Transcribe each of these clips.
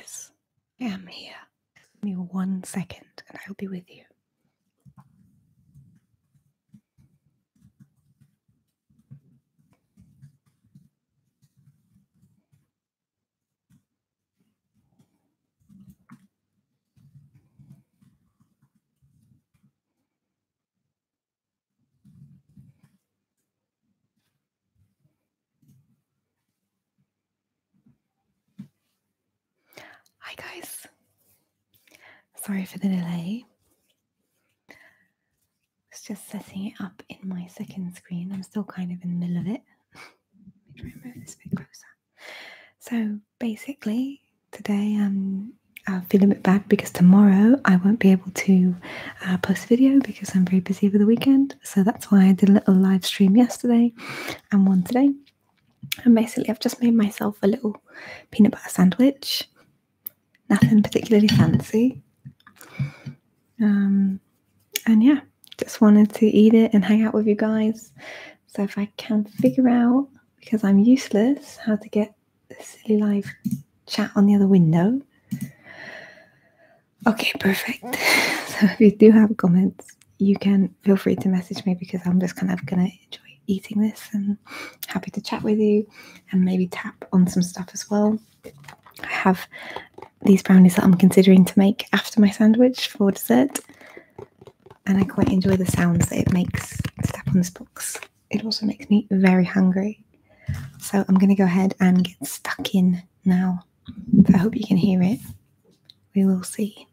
guys, I am here. Give me 1 second and I'll be with you. Hi guys, sorry for the delay. I was just setting it up in my second screen. I'm still kind of in the middle of it. Let me try and move this a bit closer. So basically, today I'm feeling a bit bad because tomorrow I won't be able to post a video because I'm very busy over the weekend. So that's why I did a little live stream yesterday and one today. And basically, I've just made myself a little peanut butter sandwich. Nothing particularly fancy. And yeah, just wanted to eat it and hang out with you guys. So if I can figure out, because I'm useless, how to get this silly live chat on the other window. Okay, perfect. So if you do have comments, you can feel free to message me because I'm just kind of going to enjoy eating this and happy to chat with you and maybe tap on some stuff as well. I have these brownies that I'm considering to make after my sandwich for dessert. And I quite enjoy the sounds that it makes to tap on this box. It also makes me very hungry. So I'm going to go ahead and get stuck in now. I hope you can hear it. We will see.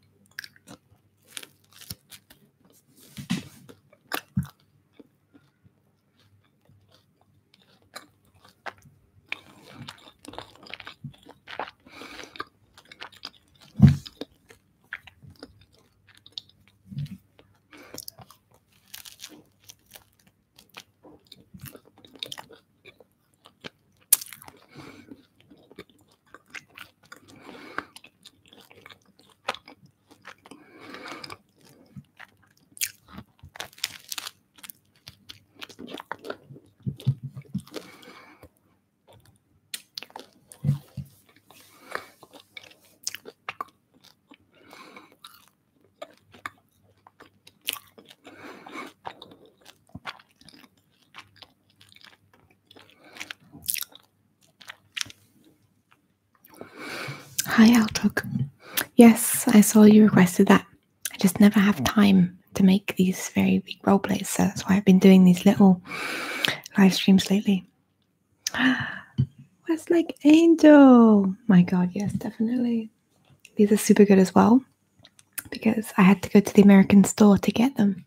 Hi, Outlook. Yes, I saw you requested that. I just never have time to make these very big role plays, so that's why I've been doing these little live streams lately. Westlake Angel! My god, yes, definitely. These are super good as well because I had to go to the American store to get them.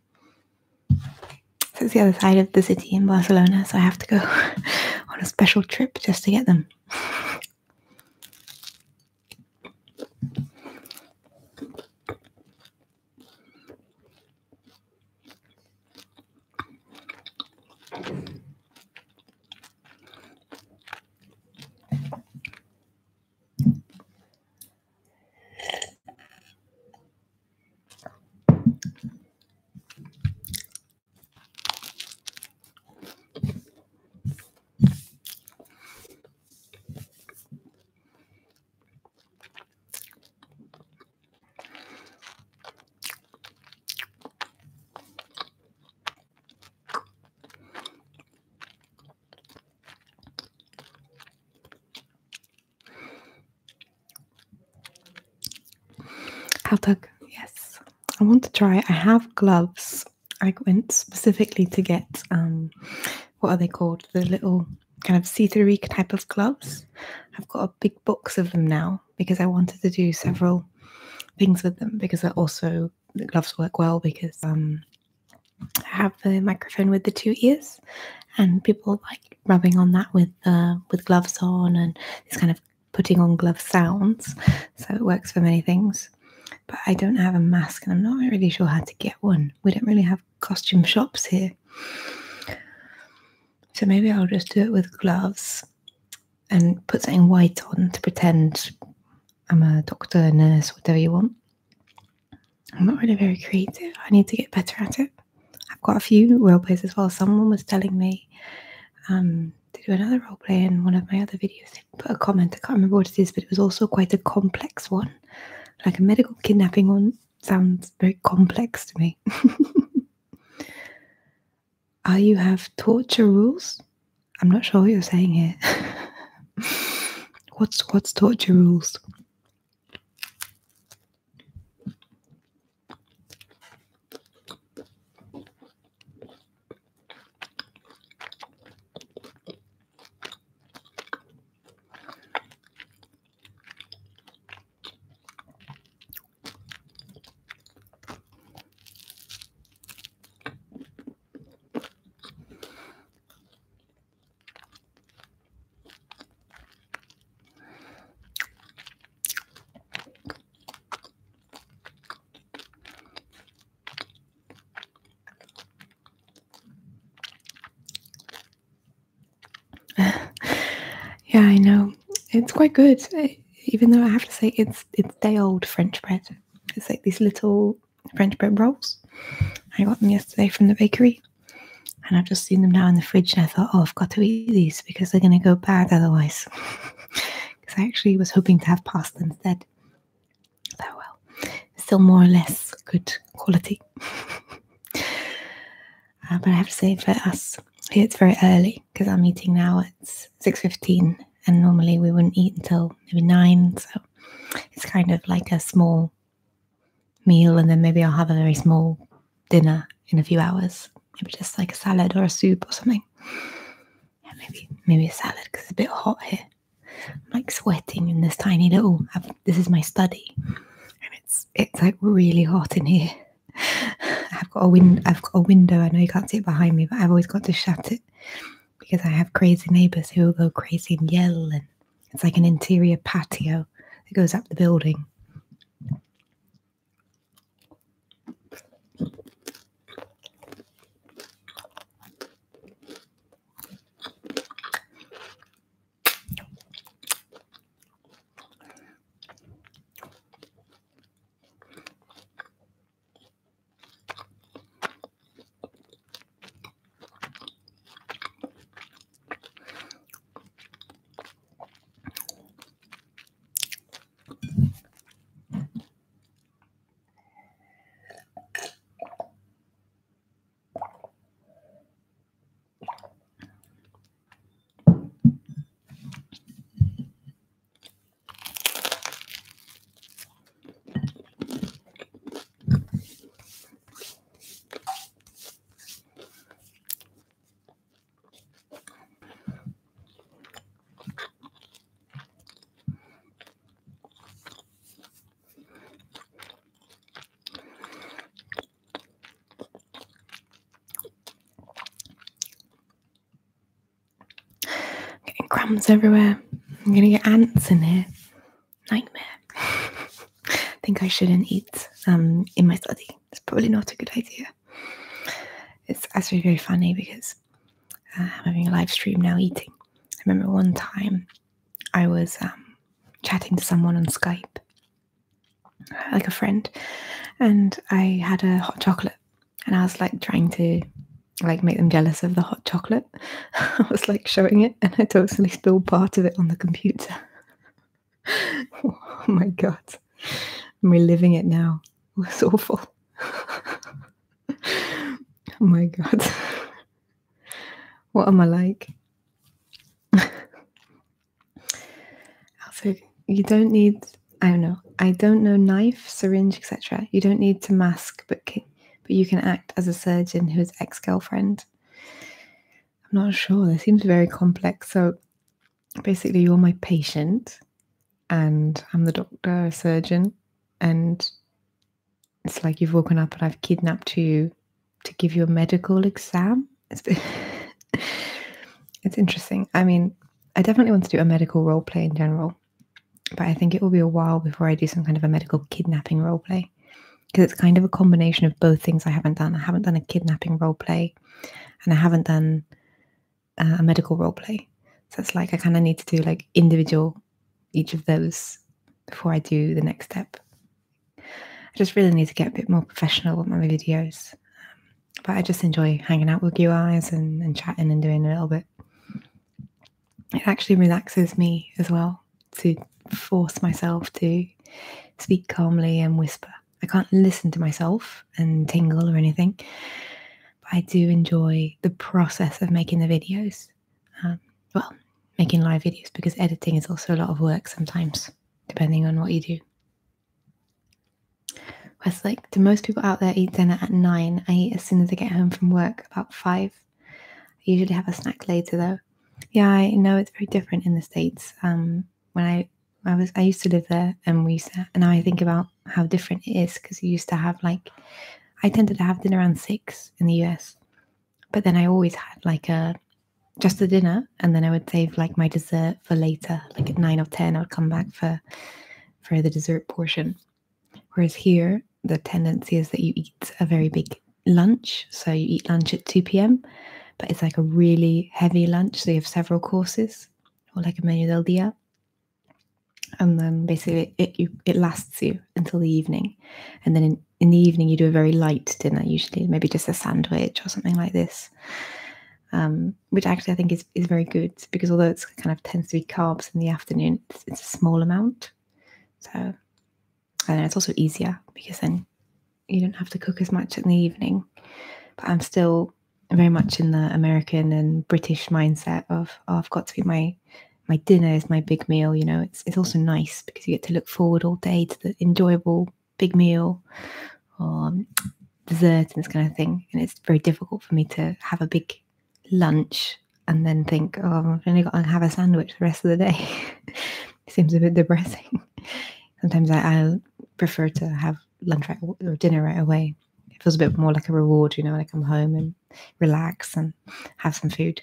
So it's the other side of the city in Barcelona, so I have to go on a special trip just to get them. Outlook, yes. I want to try. I have gloves. I went specifically to get, what are they called? The little kind of see-through type of gloves. I've got a big box of them now because I wanted to do several things with them because the gloves work well because I have the microphone with the 2 ears and people like rubbing on that with gloves on and this kind of putting on glove sounds. So it works for many things. But I don't have a mask and I'm not really sure how to get one. We don't really have costume shops here. So maybe I'll just do it with gloves and put something white on to pretend I'm a doctor, nurse, whatever you want. I'm not really very creative. I need to get better at it. I've got a few role plays as well. Someone was telling me to do another roleplay in one of my other videos. They put a comment, I can't remember what it is, but it was also quite a complex one. Like a medical kidnapping one sounds very complex to me. You have torture rules? I'm not sure what you're saying here. What's torture rules? Yeah, I know. It's quite good. Even though I have to say it's day old French bread. It's like these little French bread rolls. I got them yesterday from the bakery. And I've just seen them now in the fridge and I thought, oh, I've got to eat these because they're going to go bad otherwise. Because I actually was hoping to have pasta instead. So, well, still more or less good quality. But I have to say for us, here it's very early because I'm eating now at 6:15 and normally we wouldn't eat until maybe 9. So it's kind of like a small meal and then maybe I'll have a very small dinner in a few hours. Maybe just like a salad or a soup or something. Yeah, maybe a salad because it's a bit hot here. I'm like sweating in this tiny little. This is my study, and it's like really hot in here. I've got a window. I know you can't see it behind me, but I've always got to shut it because I have crazy neighbours who will go crazy and yell, and it's like an interior patio that goes up the building. Getting crumbs everywhere. I'm gonna get ants in here. Nightmare. I think I shouldn't eat in my study. It's probably not a good idea. It's actually very funny because I'm having a live stream now eating. I remember one time I was chatting to someone on Skype, like a friend, and I had a hot chocolate and I was like trying to like make them jealous of the hot chocolate. I was like showing it and I totally spilled part of it on the computer. Oh my god. I'm reliving it now. It was awful. Oh my god. What am I like? Also, you don't need, I don't know, knife, syringe, etc. You don't need to mask, but you can act as a surgeon who's ex-girlfriend. I'm not sure. It seems very complex. So basically, you're my patient, and I'm the doctor, a surgeon, and it's like you've woken up and I've kidnapped you to give you a medical exam. It's interesting. I mean, I definitely want to do a medical role play in general, but I think it will be a while before I do some kind of a medical kidnapping role play because it's kind of a combination of both things I haven't done. I haven't done a kidnapping role play and I haven't done a medical role play. So it's like I kind of need to do like individual each of those before I do the next step. I just really need to get a bit more professional with my videos. But I just enjoy hanging out with you guys and chatting and doing a little bit. it actually relaxes me as well to force myself to speak calmly and whisper. I can't listen to myself and tingle or anything, but I do enjoy the process of making the videos. Um, well, making live videos, because editing is also a lot of work sometimes, depending on what you do. Whereas, like, do most people out there eat dinner at 9? I eat as soon as I get home from work, about 5. I usually have a snack later though. Yeah, I know it's very different in the States. When I used to live there, and now I think about how different it is, because you used to have, like, I tended to have dinner around 6 in the US, but then I always had like just a dinner, and then I would save like my dessert for later, like at 9 or 10. I would come back for the dessert portion. Whereas here, the tendency is that you eat a very big lunch, so you eat lunch at 2 p.m., but it's like a really heavy lunch, so you have several courses, or like a menu del dia, and then basically it lasts you until the evening, and then in the evening you do a very light dinner, usually maybe just a sandwich or something like this, which actually I think is very good, because although it's kind of tends to be carbs in the afternoon, it's a small amount, so I know it's also easier because then you don't have to cook as much in the evening. But I'm still very much in the American and British mindset of, oh, I've got to eat my dinner is my big meal. You know, it's also nice because you get to look forward all day to the enjoyable big meal or dessert and this kind of thing. And it's very difficult for me to have a big lunch and then think, oh, I've only got to have a sandwich the rest of the day. It seems a bit depressing. Sometimes I prefer to have lunch or dinner right away. It feels a bit more like a reward, you know, when I come home and relax and have some food.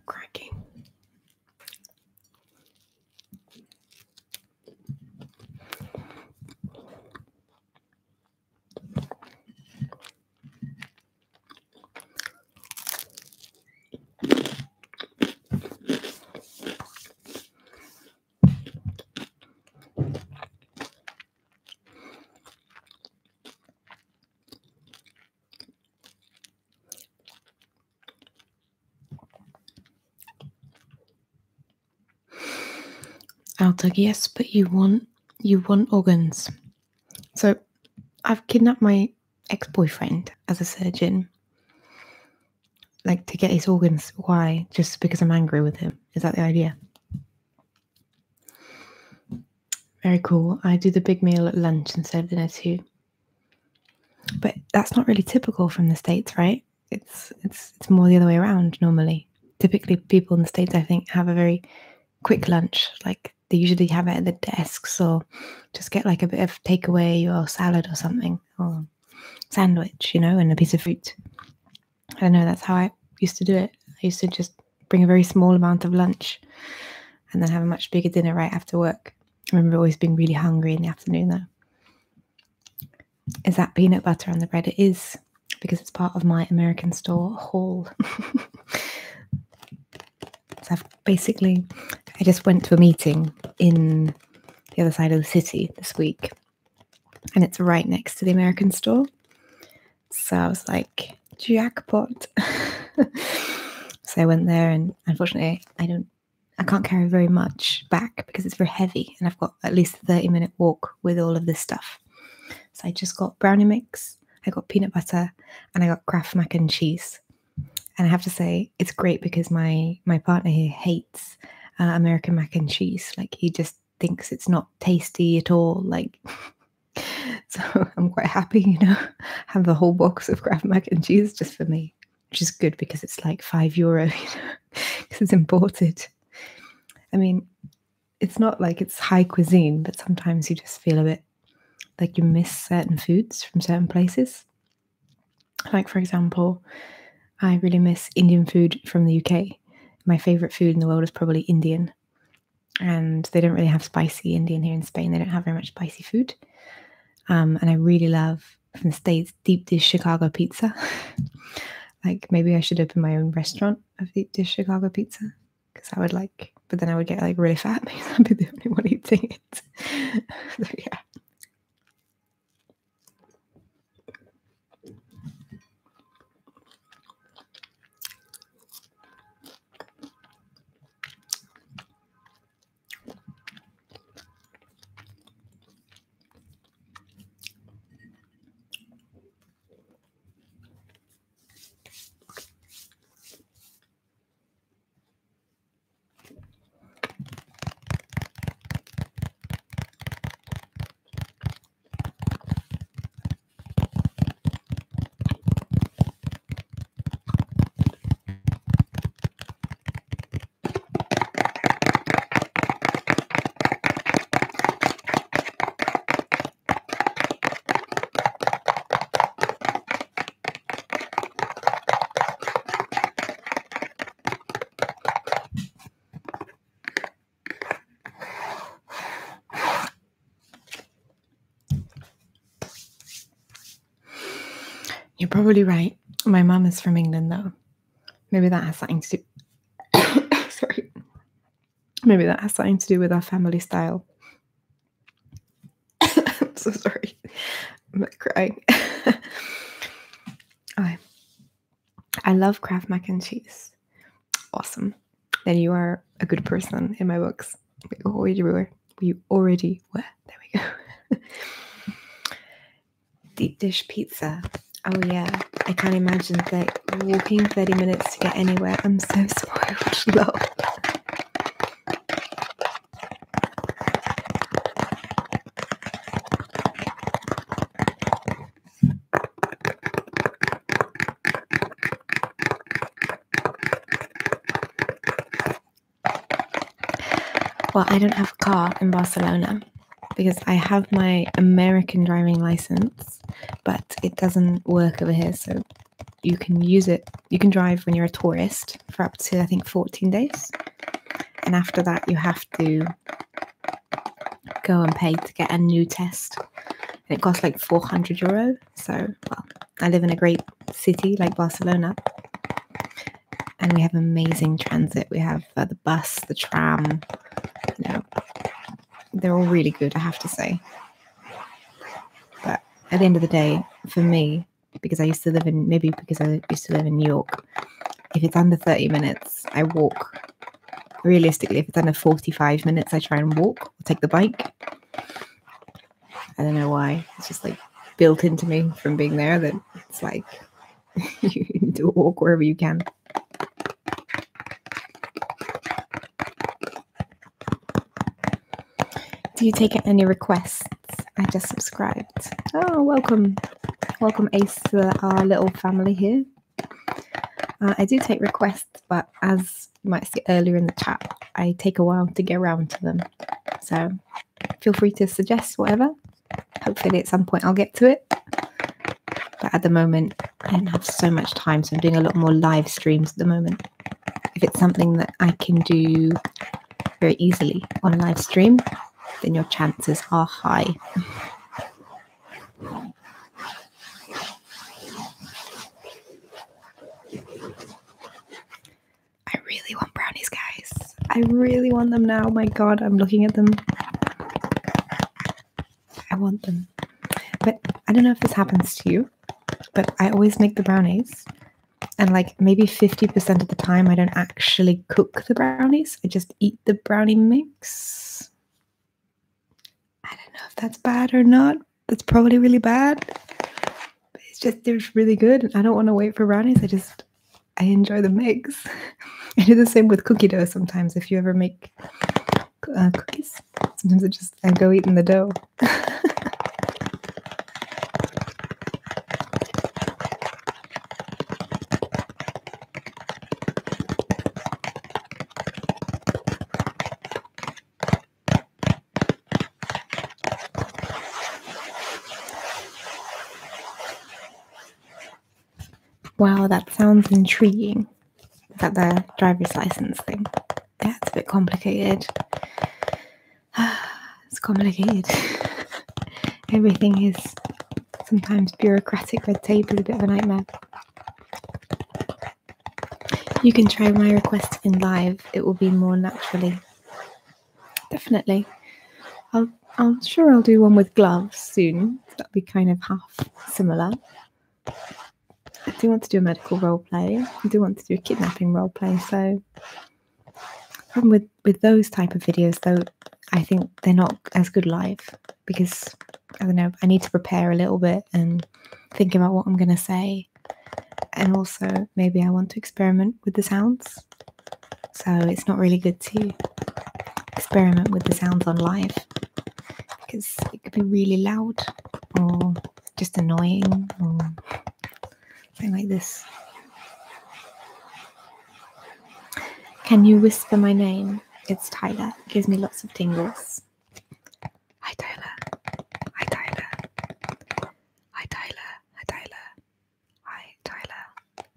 Cracking. Altog, yes, but you want organs. So I've kidnapped my ex-boyfriend as a surgeon, like to get his organs. Why? Just because I'm angry with him? Is that the idea? Very cool. I do the big meal at lunch instead of dinner too. But that's not really typical from the States, right? It's more the other way around normally. Typically people in the States, I think, have a very quick lunch. Like they usually have it at the desks, or just get like a bit of takeaway or salad or something, or sandwich, you know, and a piece of fruit. I don't know, that's how I used to do it. I used to just bring a very small amount of lunch and then have a much bigger dinner right after work. I remember always being really hungry in the afternoon though. Is that peanut butter on the bread? It is, because it's part of my American store haul. So I just went to a meeting in the other side of the city this week, and it's right next to the American store. So I was like, jackpot. So I went there, and unfortunately I can't carry very much back because it's very heavy, and I've got at least a 30-minute walk with all of this stuff. So I just got brownie mix, I got peanut butter, and I got Kraft mac and cheese. And I have to say, it's great because my partner here hates American mac and cheese. Like, he just thinks it's not tasty at all. Like, so I'm quite happy, you know, have the whole box of Kraft mac and cheese just for me. which is good because it's like €5, because it's imported. I mean, it's not like it's high cuisine, but sometimes you just feel a bit like you miss certain foods from certain places. Like, for example, I really miss Indian food from the UK. My favorite food in the world is probably Indian. And they don't really have spicy Indian here in Spain. They don't have very much spicy food. And I really love, from the States, deep dish Chicago pizza. Like, maybe I should open my own restaurant of deep dish Chicago pizza, because I would like, but then I would get like really fat because I'd be the only one eating it. So yeah. You're probably right. My mum is from England, though. Maybe that has something to do. Sorry. Maybe that has something to do with our family style. I'm so sorry. I'm like crying. I love Kraft mac and cheese. Awesome. Then you are a good person in my books. We already were. There we go. Deep dish pizza. Oh yeah. I can't imagine that walking 30 minutes to get anywhere. I'm so spoiled. Lol. Well, I don't have a car in Barcelona because I have my American driving license, but it doesn't work over here. So you can use it. You can drive when you're a tourist for up to, I think, 14 days. And after that, you have to go and pay to get a new test. And it costs like €400. So, well, I live in a great city like Barcelona. And we have amazing transit. We have the bus, the tram. You know, they're all really good, I have to say. But at the end of the day, for me, because I used to live in New York, if it's under 30 minutes, I walk. Realistically, if it's under 45 minutes, I try and walk or take the bike. I don't know why. It's just like built into me from being there that it's like you need to walk wherever you can. Do you take any requests? I just subscribed. Oh, welcome. Welcome, Ace, to our little family here. I do take requests, but as you might see earlier in the chat, I take a while to get around to them. So feel free to suggest whatever. Hopefully at some point I'll get to it. But at the moment, I don't have so much time, so I'm doing a lot more live streams at the moment. If it's something that I can do very easily on a live stream, then your chances are high. I really want brownies, guys. I really want them now. My God, I'm looking at them. I want them. But I don't know if this happens to you, but I always make the brownies. And like maybe 50% of the time, I don't actually cook the brownies. I just eat the brownie mix. I don't know if that's bad or not. That's probably really bad. But it's just, they're really good. And I don't want to wait for brownies. I enjoy the mix. I do the same with cookie dough sometimes. If you ever make cookies, sometimes I go eat in the dough. Wow, that sounds intriguing. Is that the driver's license thing? Yeah, it's a bit complicated. It's complicated. Everything is sometimes bureaucratic. Red tape is a bit of a nightmare. You can try my request in live. It will be more naturally. Definitely. I'm sure I'll do one with gloves soon. That'll be kind of half similar. I do want to do a medical role play. I do want to do a kidnapping role play. So, problem with those type of videos, though, I think they're not as good live because I don't know. I need to prepare a little bit and think about what I'm going to say, and also maybe I want to experiment with the sounds. So it's not really good to experiment with the sounds on live because it could be really loud or just annoying or something like this. Can you whisper my name? It's Tyler. It gives me lots of tingles. Hi, Tyler. Hi, Tyler. Hi, Tyler. Hi, Tyler. Hi, Tyler.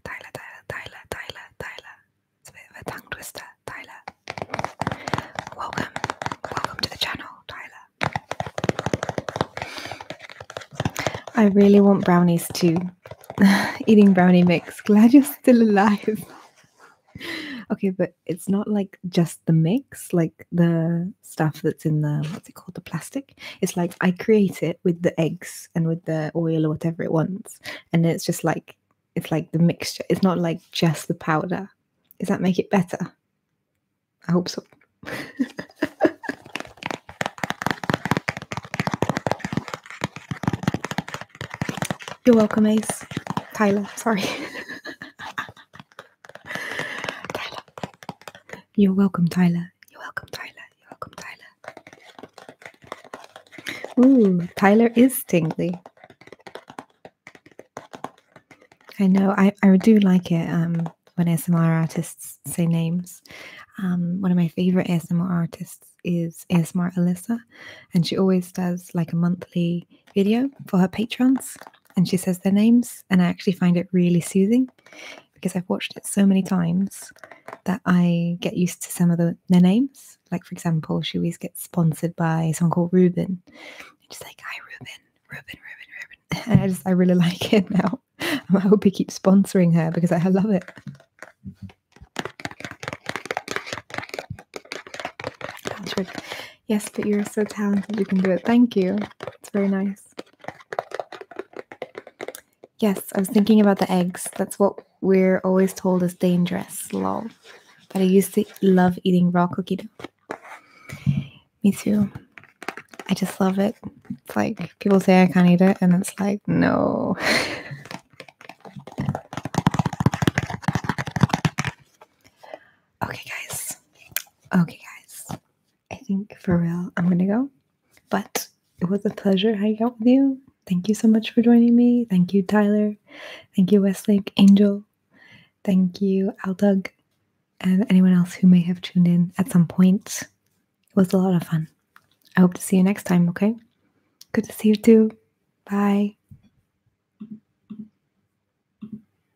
Tyler, Tyler, Tyler, Tyler, Tyler. It's a bit of a tongue twister. Tyler. Welcome. Welcome to the channel, Tyler. I really want brownies too. Eating brownie mix. Glad you're still alive. Okay, but it's not like just the mix, like the stuff that's in the, what's it called, the plastic. It's like I create it with the eggs and with the oil or whatever it wants. And it's just like, it's like the mixture. It's not like just the powder. Does that make it better? I hope so. You're welcome, Ace. Tyler, sorry. Tyler. You're welcome, Tyler. You're welcome, Tyler. You're welcome, Tyler. Ooh, Tyler is tingly. I know. I do like it when ASMR artists say names. One of my favorite ASMR artists is ASMR Alyssa, and she always does like a monthly video for her patrons, and she says their names, and I actually find it really soothing because I've watched it so many times that I get used to some of their names. Like, for example, she always gets sponsored by someone called Ruben. And she's like, hi, Ruben. And I really like it now. I hope he keeps sponsoring her because I love it. Patrick, yes, but you're so talented. You can do it. Thank you. It's very nice. Yes, I was thinking about the eggs. That's what we're always told is dangerous. Lol. But I used to love eating raw cookie dough. Me too. I just love it. It's like people say I can't eat it, and it's like, no. Okay, guys. I think for real, I'm gonna go. But it was a pleasure hanging out with you. Thank you so much for joining me. Thank you, Tyler. Thank you, Westlake, Angel. Thank you, Aldug, and anyone else who may have tuned in at some point. It was a lot of fun. I hope to see you next time, okay? Good to see you too. Bye.